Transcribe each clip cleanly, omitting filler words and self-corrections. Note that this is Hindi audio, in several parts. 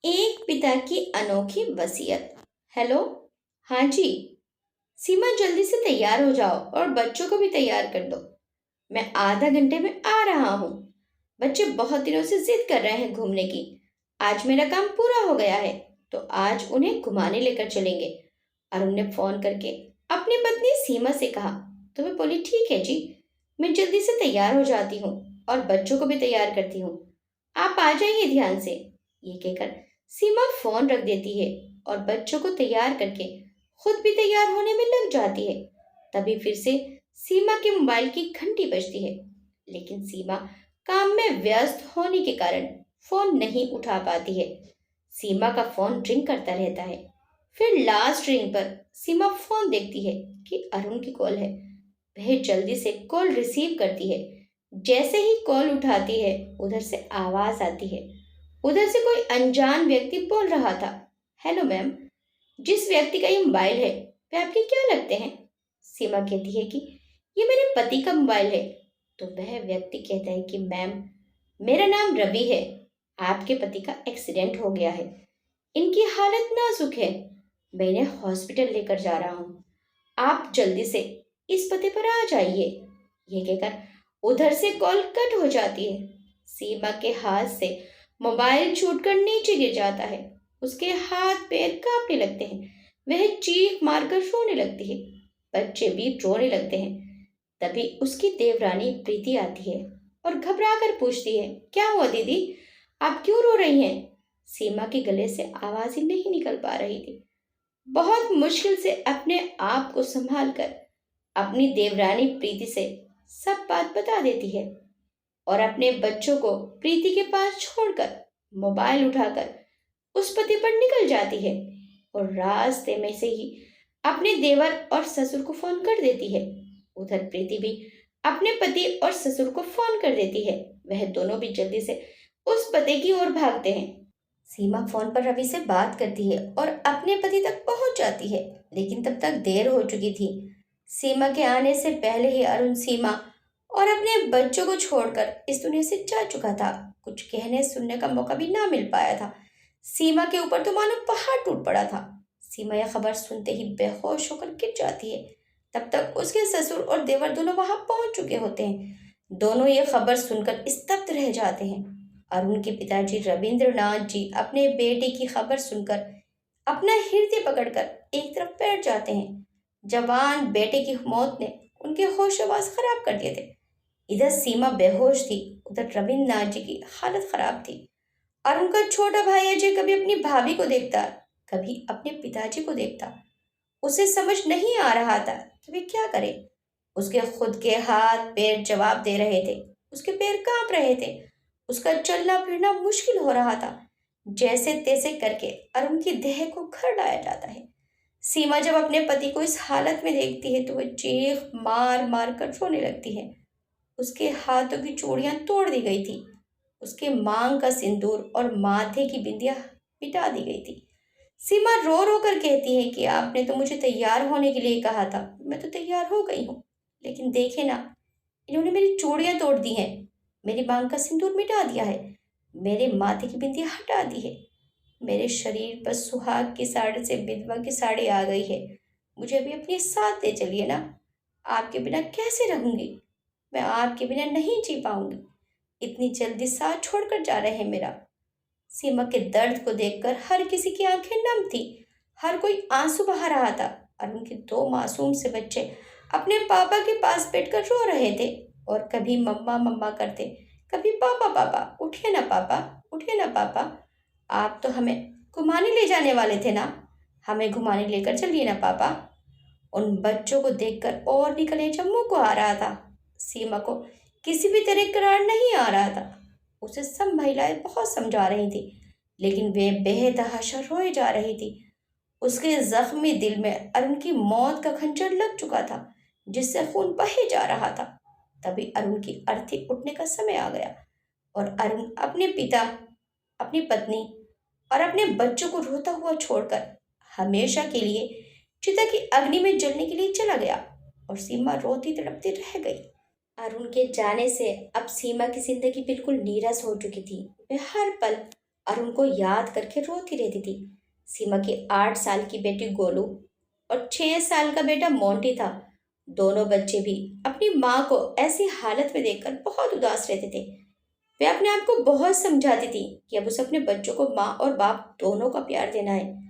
एक पिता की अनोखी वसीयत। हेलो। हाँ जी। सीमा, जल्दी से तैयार हो जाओ और बच्चों को भी तैयार कर दो। मैं आधा घंटे में आ रहा हूँ। बच्चे बहुत दिनों से जिद कर रहे हैं घूमने की। आज मेरा काम पूरा हो गया है, तो आज उन्हें घुमाने लेकर चलेंगे। अरुण ने फोन करके अपनी पत्नी सीमा से कहा, तो वह बोली, ठीक है जी, मैं जल्दी से तैयार हो जाती हूँ और बच्चों को भी तैयार करती हूँ। आप आ जाइए ध्यान से। ये कहकर सीमा फोन रख देती है और बच्चों को तैयार करके खुद भी तैयार होने में लग जाती है। तभी फिर से सीमा के मोबाइल की घंटी बजती है, लेकिन सीमा काम में व्यस्त होने के कारण फोन नहीं उठा पाती है। सीमा का फोन रिंग करता रहता है। फिर लास्ट रिंग पर सीमा फोन देखती है कि अरुण की कॉल है। वह जल्दी से कॉल रिसीव करती है। जैसे ही कॉल उठाती है, उधर से आवाज आती है। उधर से कोई अनजान व्यक्ति बोल रहा था, हेलो मैम, जिस व्यक्ति का ये मोबाइल है वे आपके क्या लगते हैं? सीमा कहती है कि ये मेरे पति का मोबाइल है। तो वह व्यक्ति कहता है कि मैम, मेरा नाम रवि है। आपके पति का एक्सीडेंट हो गया है। इनकी हालत नाजुक है। मैं इन्हें हॉस्पिटल लेकर जा रहा हूँ। आप जल्दी से इस पते पर आ जाइए। ये कहकर उधर से कॉल कट हो जाती है। सीमा के हाथ से मोबाइल छूटकर नीचे गिर जाता है। उसके हाथ पैर कांपने लगते हैं। वह चीख मारकर रोने लगती है। बच्चे भी रोने लगते हैं। तभी उसकी देवरानी प्रीति आती है और घबरा कर पूछती है, क्या हुआ दीदी, आप क्यों रो रही हैं? सीमा के गले से आवाज ही नहीं निकल पा रही थी। बहुत मुश्किल से अपने आप को संभाल कर अपनी देवरानी प्रीति से सब बात बता देती है और अपने बच्चों को प्रीति के पास छोड़कर मोबाइल उठाकर उस पति पर निकल जाती है और रास्ते में से ही अपने देवर और ससुर को फोन कर देती है। उधर प्रीति भी अपने पति और ससुर को फोन कर देती है। वह दोनों भी जल्दी से उस पते की ओर भागते हैं। सीमा फोन पर रवि से बात करती है और अपने पति तक पहुंच जाती है, लेकिन तब तक देर हो चुकी थी। सीमा के आने से पहले ही अरुण सीमा और अपने बच्चों को छोड़कर इस दुनिया से जा चुका था। कुछ कहने सुनने का मौका भी ना मिल पाया था। सीमा के ऊपर तो मानो पहाड़ टूट पड़ा था। सीमा यह खबर सुनते ही बेहोश होकर गिर जाती है। तब तक उसके ससुर और देवर दोनों वहां पहुंच चुके होते हैं। दोनों ये खबर सुनकर स्तब्ध रह जाते हैं। अरुण के पिताजी रविंद्रनाथ जी अपने बेटे की खबर सुनकर अपना हृदय पकड़कर एक तरफ बैठ जाते हैं। जवान बेटे की मौत ने उनके होश हवास खराब कर दिए थे। इधर सीमा बेहोश थी, उधर रविंद्रनाथ जी की हालत खराब थी। और उनका छोटा भाई अजय कभी अपनी भाभी को देखता, कभी अपने पिताजी को देखता। उसे समझ नहीं आ रहा था कि वे क्या करे। उसके खुद के हाथ पैर जवाब दे रहे थे। उसके पैर कांप रहे थे। उसका चलना फिरना मुश्किल हो रहा था। जैसे तैसे करके अरुण की देह को घर लाया जाता है। सीमा जब अपने पति को इस हालत में देखती है तो वह चीख मार मार कर रोने लगती है। उसके हाथों की चूड़ियां तोड़ दी गई थी। उसके मांग का सिंदूर और माथे की बिंदिया मिटा दी गई थी। सीमा रो रो कर कहती है कि आपने तो मुझे तैयार होने के लिए कहा था, मैं तो तैयार हो गई हूँ, लेकिन देखे ना, इन्होंने मेरी चूड़ियां तोड़ दी हैं, मेरी मांग का सिंदूर मिटा दिया है, मेरे माथे की बिंदिया हटा दी है, मेरे शरीर पर सुहाग की साड़ी से विधवा की साड़ी आ गई है। मुझे अभी अपने साथ ले चलिए ना। आपके बिना कैसे रहूंगी? मैं आपके बिना नहीं जी पाऊंगी। इतनी जल्दी साथ छोड़कर जा रहे हैं मेरा। सीमा के दर्द को देखकर हर किसी की आंखें नम थी। हर कोई आंसू बहा रहा था और उनके दो मासूम से बच्चे अपने पापा के पास बैठकर रो रहे थे और कभी मम्मा मम्मा करते, कभी पापा पापा, उठिए ना पापा, उठिए ना पापा, आप तो हमें घुमाने ले जाने वाले थे ना, हमें घुमाने लेकर चलिए ना पापा। उन बच्चों को देखकर और भी कलेजा मुंह को आ रहा था। सीमा को किसी भी तरह करार नहीं आ रहा था। उसे सब महिलाएं बहुत समझा रही थी, लेकिन वे बेतहाशा रोए जा रही थी। उसके जख्मी दिल में अरुण की मौत का खंजर लग चुका था, जिससे खून बहे जा रहा था। तभी अरुण की अर्थी उठने का समय आ गया और अरुण अपने पिता, अपनी पत्नी और अपने बच्चों को रोता हुआ छोड़कर हमेशा के लिए चिता की अग्नि में जलने के लिए चला गया और सीमा रोती तड़पती रह गई। अरुण के जाने से अब सीमा की जिंदगी बिल्कुल नीरस हो चुकी थी। वह हर पल और उनको याद करके रोती रहती थी। सीमा की 8 साल की बेटी गोलू और 6 साल का बेटा मोंटी था। दोनों बच्चे भी अपनी माँ को ऐसी हालत में देखकर बहुत उदास रहते थे। वे अपने आप को बहुत समझाती थी कि अब उसे अपने बच्चों को माँ और बाप दोनों का प्यार देना है।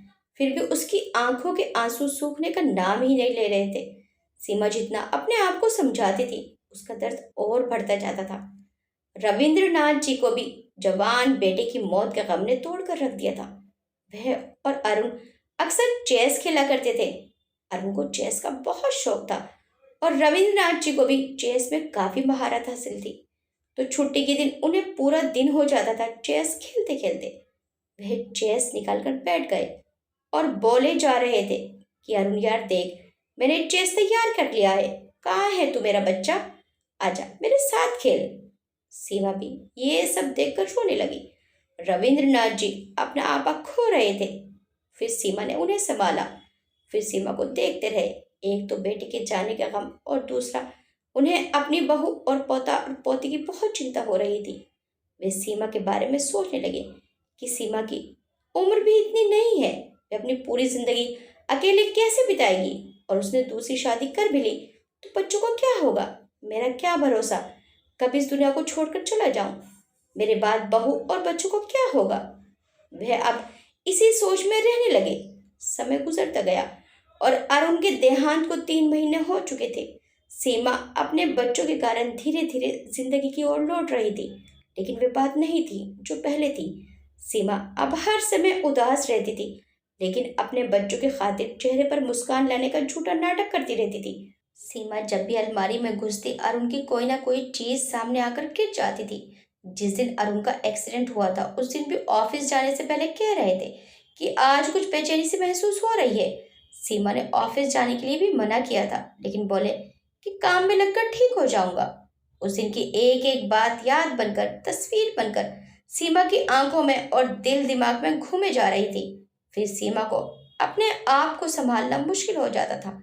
फिर भी उसकी आंखों के आंसू सूखने का नाम ही नहीं ले रहे थे। सीमा जितना अपने आप को समझाती थी, उसका दर्द और बढ़ता जाता था। रविंद्रनाथ जी को भी जवान बेटे की मौत के गम ने तोड़ कर रख दिया था। वह और अरुण अक्सर चेस खेला करते थे। अरुण को चेस का बहुत शौक था और रविंद्रनाथ जी को भी चेस में काफी महारत हासिल थी। तो छुट्टी के दिन उन्हें पूरा दिन हो जाता था चेस खेलते खेलते। वह चेस निकाल कर बैठ गए और बोले जा रहे थे कि अरुण यार देख, मैंने चेस तैयार कर लिया है। कहाँ है तू मेरा बच्चा? आजा मेरे साथ खेल। सीमा भी ये सब देखकर रोने लगी। रविंद्रनाथ जी अपना आपा खो रहे थे। फिर सीमा ने उन्हें संभाला। फिर सीमा को देखते रहे। एक तो बेटे के जाने का गम और दूसरा उन्हें अपनी बहू और पोता और पोती की बहुत चिंता हो रही थी। वे सीमा के बारे में सोचने लगे कि सीमा की उम्र भी इतनी नहीं है, वे अपनी पूरी जिंदगी अकेले कैसे बिताएगी। और उसने दूसरी शादी कर भी ली तो बच्चों का क्या होगा? मेरा क्या भरोसा, कब इस दुनिया को छोड़कर चला जाऊं। मेरे बाद बहू और बच्चों को क्या होगा? वह अब इसी सोच में रहने लगे। समय गुजरता गया और अरुण के देहांत को 3 महीने हो चुके थे। सीमा अपने बच्चों के कारण धीरे धीरे जिंदगी की ओर लौट रही थी, लेकिन वे बात नहीं थी जो पहले थी। सीमा अब हर समय उदास रहती थी, लेकिन अपने बच्चों की खातिर चेहरे पर मुस्कान लाने का झूठा नाटक करती रहती थी। सीमा जब भी अलमारी में घुसती अरुण की कोई ना कोई चीज सामने आकर गिर जाती थी। जिस दिन अरुण का एक्सीडेंट हुआ था उस दिन भी ऑफिस जाने से पहले कह रहे थे कि आज कुछ बेचैनी सी महसूस हो रही है। सीमा ने ऑफिस जाने के लिए भी मना किया था, लेकिन बोले कि काम में लगकर ठीक हो जाऊंगा। उस दिन की एक एक बात याद बनकर, तस्वीर बनकर सीमा की आंखों में और दिल दिमाग में घूमे जा रही थी। फिर सीमा को अपने आप को संभालना मुश्किल हो जाता था।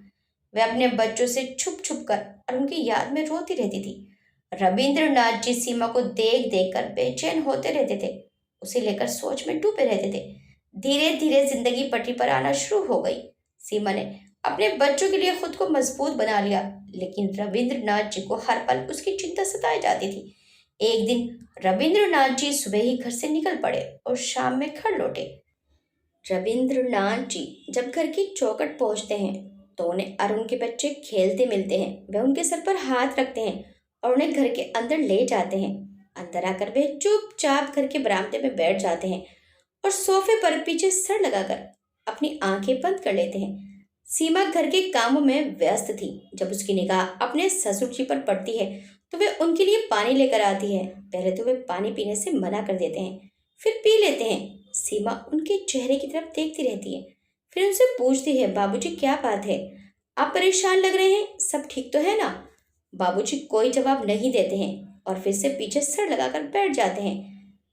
वह अपने बच्चों से छुप छुप कर और उनकी याद में रोती रहती थी। रविंद्रनाथ जी सीमा को देख देख कर बेचैन होते रहते थे, उसे लेकर सोच में डूबे रहते थे। धीरे धीरे जिंदगी पटरी पर आना शुरू हो गई। सीमा ने अपने बच्चों के लिए खुद को मजबूत बना लिया, लेकिन रविंद्रनाथ जी को हर पल उसकी चिंता सताई जाती थी। एक दिन रविंद्रनाथ जी सुबह ही घर से निकल पड़े और शाम में घर लौटे। रविंद्रनाथ जी जब घर की चौखट पहुंचते हैं तो उन्हें अरुण के बच्चे खेलते मिलते हैं। वे उनके सर पर हाथ रखते हैं और उन्हें घर के अंदर ले जाते हैं। अंदर आकर वे चुपचाप घर के बरामदे में बैठ जाते हैं और सोफे पर पीछे सर लगाकर अपनी आंखें बंद कर लेते हैं। सीमा घर के कामों में व्यस्त थी। जब उसकी निगाह अपने ससुर जी पर पड़ती है तो वे उनके लिए पानी लेकर आती है। पहले तो वे पानी पीने से मना कर देते हैं, फिर पी लेते हैं। सीमा उनके चेहरे की तरफ देखती रहती है, फिर उनसे पूछती है, बाबूजी क्या बात है? आप परेशान लग रहे हैं, सब ठीक तो है ना? बाबूजी कोई जवाब नहीं देते हैं और फिर से पीछे सर लगाकर बैठ जाते हैं।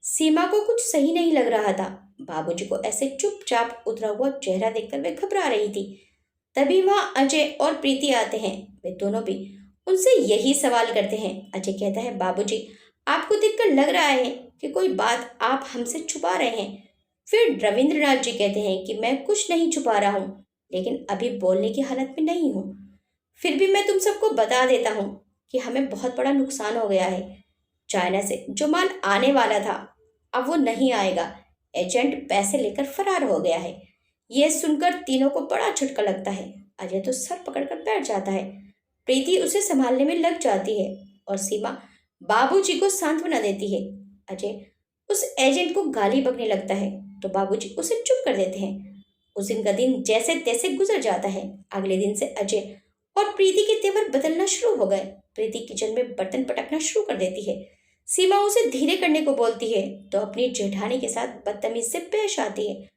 सीमा को कुछ सही नहीं लग रहा था। बाबूजी को ऐसे चुपचाप उतरा हुआ चेहरा देखकर वे घबरा रही थी। तभी वहां अजय और प्रीति आते हैं। वे दोनों भी उनसे यही सवाल करते हैं। अजय कहता है, बाबूजी आपको देखकर लग रहा है कि कोई बात आप हमसे छुपा रहे हैं। फिर रविंद्रनाथ जी कहते हैं कि मैं कुछ नहीं छुपा रहा हूँ, लेकिन अभी बोलने की हालत में नहीं हूँ। फिर भी मैं तुम सबको बता देता हूँ कि हमें बहुत बड़ा नुकसान हो गया है। चाइना से जो माल आने वाला था अब वो नहीं आएगा। एजेंट पैसे लेकर फरार हो गया है। यह सुनकर तीनों को बड़ा झटका लगता है। अजय तो सर पकड़कर बैठ जाता है। प्रीति उसे संभालने में लग जाती है और सीमा बाबूजी को सांत्वना देती है। अजय उस एजेंट को गाली बकने लगता है तो बाबूजी उसे चुप कर देते हैं। उस दिन का दिन जैसे तैसे गुजर जाता है। अगले दिन से अजय और प्रीति के तेवर बदलना शुरू हो गए। प्रीति किचन में बर्तन पटकना शुरू कर देती है। सीमा उसे धीरे करने को बोलती है तो अपनी जेठानी के साथ बदतमीज से पेश आती है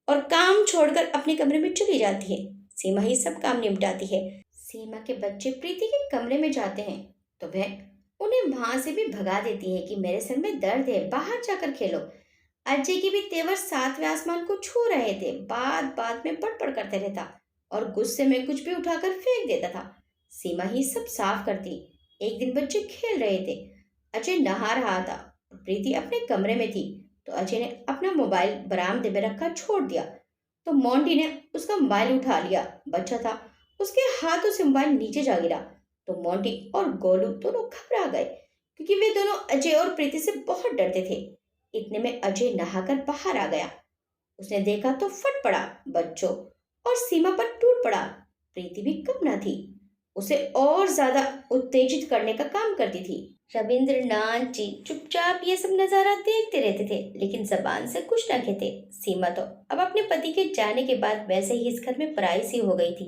और काम छोड़कर अपने कमरे में चली जाती है। सीमा ही सब काम निपटाती है। सीमा के बच्चे प्रीति के कमरे में जाते हैं तो वह उन्हें वहां से भी भगा देती है कि मेरे सर में दर्द है, बाहर जाकर खेलो। अजय के भी तेवर सातवें आसमान को छू रहे थे। बात बात में पड़पड़ करते रहता और गुस्से में कुछ भी उठाकर फेंक देता था। सीमा ही सब साफ करती। एक दिन बच्चे खेल रहे थे। अजय नहा रहा था और प्रीति अपने कमरे में थी तो अजय ने अपना मोबाइल बरामदे में रखा छोड़ दिया। तो मोंटी ने उसका मोबाइल उठा लिया। बच्चा था, उसके हाथों से मोबाइल नीचे जा गिरा। तो मोंटी और गोलू दोनों घबरा गए, क्योंकि वे दोनों अजय और प्रीति से बहुत डरते थे। इतने में अजय नहाकर बाहर आ गया। उसने देखा तो फट पड़ा। बच्चों और सीमा पर टूट पड़ा। प्रीति भी कम न थी, उसे और ज्यादा उत्तेजित करने का काम करती थी। रविंद्रनाथ जी चुपचाप ये सब नजारा देखते रहते थे, लेकिन जबान से कुछ न कहते। सीमा तो अब अपने पति के जाने के बाद वैसे ही इस घर में पराई सी हो गई थी।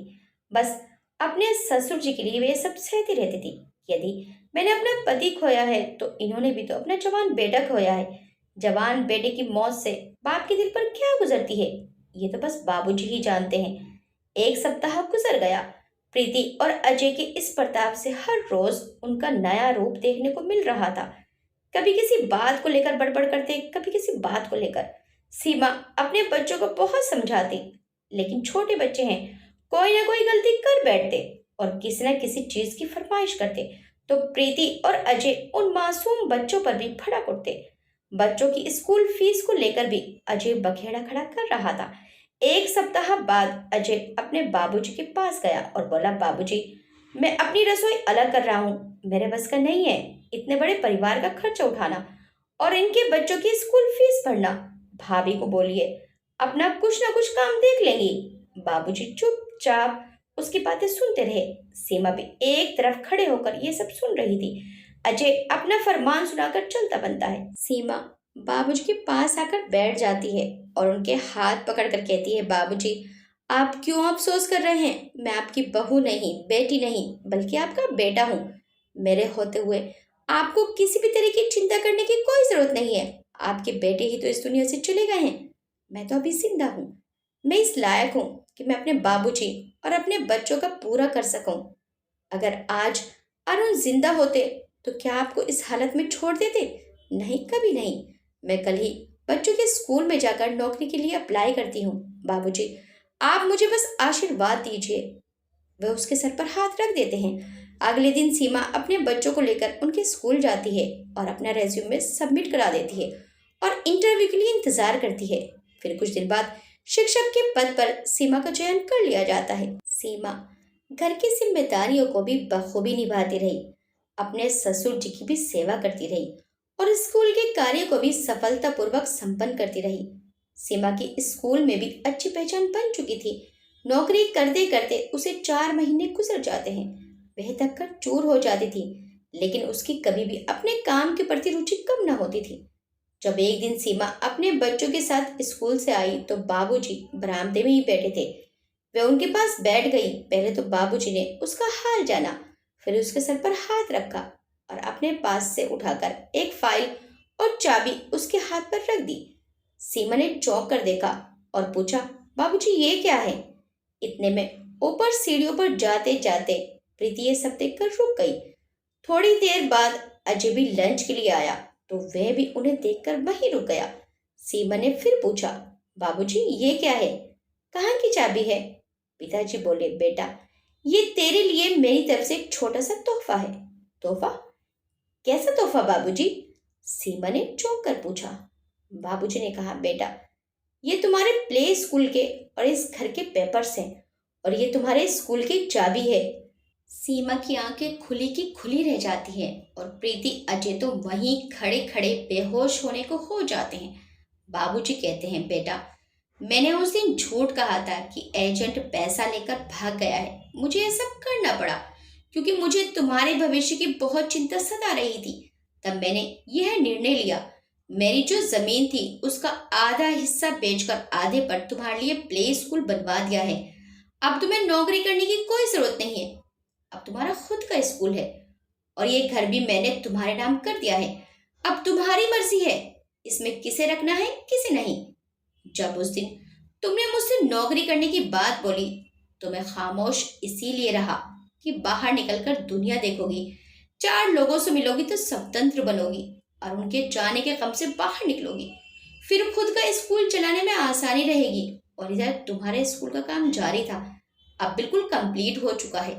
बस अपने ससुर जी के लिए वे सब सहती रहती थी। यदि मैंने अपना पति खोया है तो इन्होंने भी तो अपना जवान बेटा खोया है। जवान बेटे की मौत से बाप के दिल पर क्या गुजरती है, ये तो बस बाबूजी ही जानते हैं। एक सप्ताह गुजर गया। प्रीति और अजय के इस प्रताप से हर रोज उनका नया रूप देखने को मिल रहा था। कभी किसी बात को लेकर बड़बड़ करते, कभी किसी बात को लेकर। सीमा अपने बच्चों को बहुत समझाती, लेकिन छोटे बच्चे हैं, कोई ना कोई गलती कर बैठते और किसी न किसी चीज की फरमाइश करते। तो प्रीति और अजय उन मासूम बच्चों पर भी भड़क उठते। बच्चों की स्कूल फीस को लेकर भी अजय बखेड़ा खड़ा कर रहा था। एक सप्ताह बाद अजय अपने बाबूजी के पास गया और बोला, बाबूजी, मैं अपनी रसोई अलग कर रहा हूँ। मेरे बस का नहीं है इतने बड़े परिवार का खर्चा उठाना और इनके बच्चों की स्कूल फीस भरना। भाभी को बोलिए अपना कुछ ना कुछ काम देख लेंगी। बाबूजी चुपचाप उसकी बातें सुनते रहे। सीमा भी एक तरफ खड़े होकर ये सब सुन रही थी। अजय अपना फरमान सुनाकर चलता बनता है। सीमा बाबूजी के पास आकर बैठ जाती है और उनके हाथ पकड़कर कहती है, बाबूजी, आप क्यों अफसोस कर रहे हैं? मैं आपकी बहू नहीं, बेटी नहीं, बल्कि आपका बेटा हूँ। मेरे होते हुए आपको किसी भी तरह की चिंता करने की कोई जरूरत नहीं है। आपके बेटे ही तो इस दुनिया से चले गए हैं, मैं तो अभी जिंदा हूँ। मैं इस लायक हूँ कि मैं अपने बाबूजी और अपने बच्चों का पूरा कर सकूं। अगर आज अरुण जिंदा होते तो क्या आपको इस हालत में छोड़ देते? नहीं, कभी नहीं। मैं कल ही बच्चों के स्कूल में जाकर नौकरी के लिए अप्लाई करती हूँ। बाबूजी, आप मुझे बस आशीर्वाद दीजिए। वे उसके सर पर हाथ रख देते हैं। अगले दिन सीमा अपने बच्चों को लेकर उनके स्कूल जाती है और अपना रेज्यूमे सबमिट करा देती है और इंटरव्यू के लिए इंतजार करती है। फिर कुछ दिन बाद शिक्षक के पद पर सीमा का चयन कर लिया जाता है। सीमा घर की जिम्मेदारियों को भी बखूबी निभाती रही, अपने ससुर जी की भी सेवा करती रही और स्कूल के कार्य को भी सफलतापूर्वक संपन्न करती रही। सीमा की स्कूल में भी अच्छी पहचान बन चुकी थी। नौकरी करते करते उसे 4 महीने गुजर जाते हैं। वह थक कर चूर हो जाती थी, लेकिन उसकी कभी भी अपने काम के प्रति रुचि कम न होती थी। जब एक दिन सीमा अपने बच्चों के साथ स्कूल से आई तो बाबूजी बरामदे में ही बैठे थे। वे उनके पास बैठ गई। पहले तो बाबूजी ने उसका हाल जाना, फिर उसके सर पर हाथ रखा और अपने पास से उठाकर एक फाइल और चाबी उसके हाथ पर रख दी। सीमा ने चौंक कर देखा और पूछा, बाबूजी, ये क्या है? इतने में ऊपर सीढ़ियों पर जाते जाते प्रीति ये सब देखकर रुक गई। थोड़ी देर बाद अजय भी लंच के लिए आया तो वह भी उन्हें देखकर वहीं रुक गया। सीमा ने फिर पूछा, बाबूजी, ये क्या है? कहाँ की चाबी है? पिताजी बोले, बेटा, ये तेरे लिए मेरी तरफ से एक छोटा सा तोहफा है। तोहफा? कैसा तोहफा बाबूजी? सीमा ने चौंक कर पूछा। बाबूजी ने कहा, बेटा, ये तुम्हारे प्ले स्कूल के और इस घर के पेपर्स हैं और ये तुम्हारे स्कूल की चाबी है। सीमा की आंखें खुली की खुली रह जाती हैं और प्रीति अजय तो वहीं खड़े खड़े बेहोश होने को हो जाते हैं। बाबूजी कहते हैं, बेटा, मैंने उस दिन झूठ कहा था कि एजेंट पैसा लेकर भाग गया है। मुझे ये सब करना पड़ा क्योंकि मुझे तुम्हारे भविष्य की बहुत चिंता सता रही थी। तब मैंने यह निर्णय लिया। मेरी जो जमीन थी उसका आधा हिस्सा बेचकर आधे पर तुम्हारे लिए प्ले स्कूल बनवा दिया है। अब तुम्हें नौकरी करने की कोई जरूरत नहीं है। अब तुम्हारा खुद का स्कूल है और ये घर भी मैंने तुम्हारे नाम कर दिया है। अब तुम्हारी मर्जी है इसमें किसे रखना है, किसे नहीं। जब उस दिन तुमने मुझसे नौकरी करने की बात बोली तो मैं खामोश इसीलिए रहा कि बाहर निकलकर दुनिया देखोगी, 4 लोगों से मिलोगी तो स्वतंत्र बनोगी और उनके जाने के गम से बाहर निकलोगी। फिर खुद का स्कूल चलाने में आसानी रहेगी। और इधर तुम्हारे स्कूल का काम जारी था, अब बिल्कुल कंप्लीट हो चुका है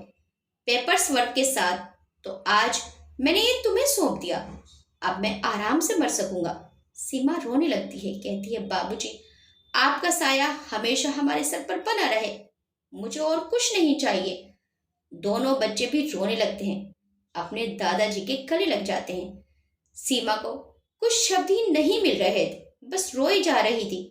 पेपर्स वर्क के साथ। तो आज मैंने ये तुम्हें सौंप दिया। अब मैं आराम से मर सकूंगा। सीमा रोने लगती है, कहती है बाबूजी, आपका साया हमेशा हमारे सर पर बना रहे, मुझे और कुछ नहीं चाहिए। दोनों बच्चे भी रोने लगते हैं, अपने दादाजी के गले लग जाते हैं। सीमा को कुछ शब्द ही नहीं मिल रहे थे, बस रोई जा रही थी।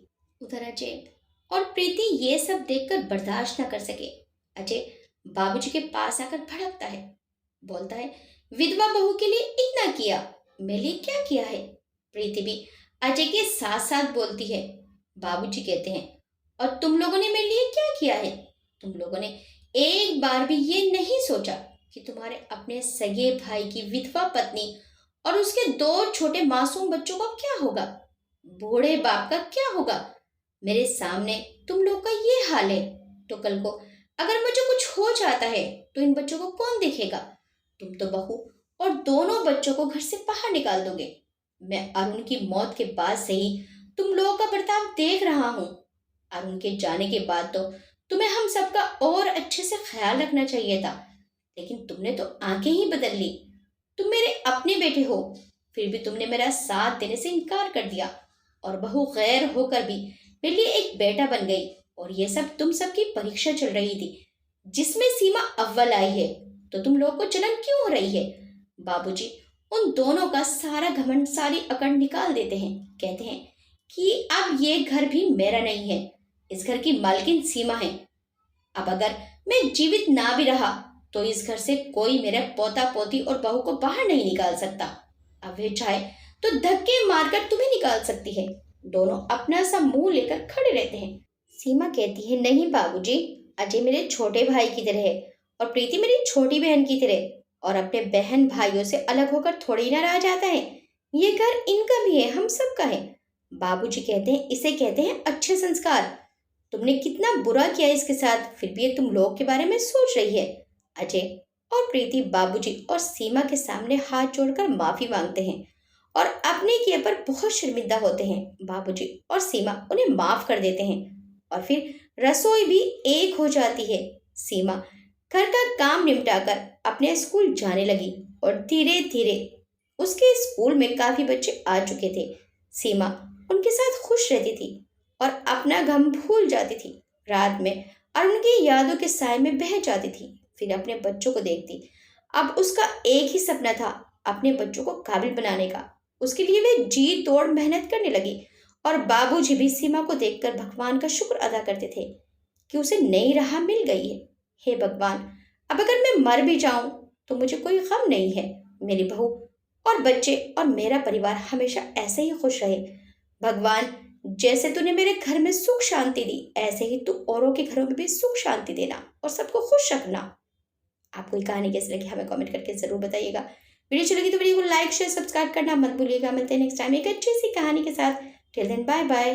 उधर अजय और प्रीति ये सब देखकर बर्दाश्त न कर सके। अजय बाबूजी के पास आकर भड़कता है, बोलता है, विधवा बहू के लिए इतना किया, मेरे लिए क्या किया है? प्रीति भी अजय के साथ साथ बोलती है। बाबूजी कहते हैं, और तुम लोगों ने मेरे लिए क्या किया है? तुम लोगों ने एक बार भी ये नहीं सोचा कि तुम्हारे अपने सगे भाई की विधवा पत्नी और उसके दो छोटे मासूम बच्चों का क्या होगा? बूढ़े बाप का क्या होगा? मेरे सामने तुम लोग का ये हाल है, तो कल को अगर मुझे कुछ हो जाता है तो इन बच्चों को कौन देखेगा? तुम तो बहू और दोनों बच्चों को घर से बाहर निकाल दोगे। मैं अरुण की मौत के बाद से ही तुम लोगों का बर्ताव देख रहा हूँ। अरुण के जाने के बाद तो तुम्हें हम सबका और अच्छे से ख्याल रखना चाहिए था, लेकिन तुमने तो आंखें ही बदल ली। तुम मेरे अपने बेटे हो, फिर भी तुमने मेरा साथ देने से इनकार कर दिया, और बहू गैर होकर भी मेरे लिए एक बेटा बन गई। और ये सब तुम सबकी परीक्षा चल रही थी, जिसमें सीमा अव्वल आई है, तो तुम लोगों को जलन क्यों हो रही है? बाबूजी उन दोनों का सारा घमंड, सारी अकड़ निकाल देते हैं। कहते हैं कि अब ये घर भी मेरा नहीं है, इस घर की मालकिन सीमा है। अब अगर मैं जीवित ना भी रहा तो इस घर से कोई मेरा पोता पोती और बहू को बाहर नहीं निकाल सकता। अब वे चाहे तो धक्के मारकर तुम्हें निकाल सकती है। दोनों अपना सा मुंह लेकर खड़े रहते हैं। सीमा कहती है, नहीं बाबूजी, अजय मेरे छोटे भाई की तरह है और प्रीति मेरी छोटी बहन की तरह, और अपने बहन भाइयों से अलग होकर थोड़ी ना रहा जाता है। ये घर इनका भी है, हम सबका है। बाबूजी कहते हैं, इसे कहते हैं अच्छे संस्कार। तुमने कितना बुरा किया इसके साथ, फिर भी ये तुम लोग के बारे में सोच रही है। अजय और प्रीति बाबूजी और सीमा के सामने हाथ जोड़कर माफी मांगते हैं और अपने किए पर बहुत शर्मिंदा होते हैं। बाबूजी और सीमा उन्हें माफ कर देते हैं और फिर रसोई भी एक हो जाती है। सीमा घर का काम निपटाकर अपने स्कूल जाने लगी और धीरे धीरे उसके स्कूल में काफी बच्चे आ चुके थे। सीमा उनके साथ खुश रहती थी और अपना गम भूल जाती थी। रात में अरुण की यादों के साए में बह जाती थी, फिर अपने बच्चों को देखती। अब उसका एक ही सपना था, अपने बच्चों को काबिल बनाने का। उसके लिए वे जी तोड़ मेहनत करने लगी और बाबूजी भी सीमा को देखकर भगवान का शुक्र अदा करते थे कि उसे नई राह मिल गई है। हे भगवान, अब अगर मैं मर भी जाऊं तो मुझे कोई गम नहीं है। मेरी बहू और बच्चे और मेरा परिवार हमेशा ऐसे ही खुश रहे। भगवान, जैसे तूने मेरे घर में सुख शांति दी, ऐसे ही तू औरों के घरों में भी सुख शांति देना और सबको खुश रखना। आपको ये कहानी कैसी लगी हमें कमेंट करके जरूर बताइएगा। वीडियो अच्छी लगी तो वीडियो को लाइक शेयर सब्सक्राइब करना मत भूलिएगा। मिलते हैं नेक्स्ट टाइम एक अच्छी सी कहानी के साथ। Till then bye bye.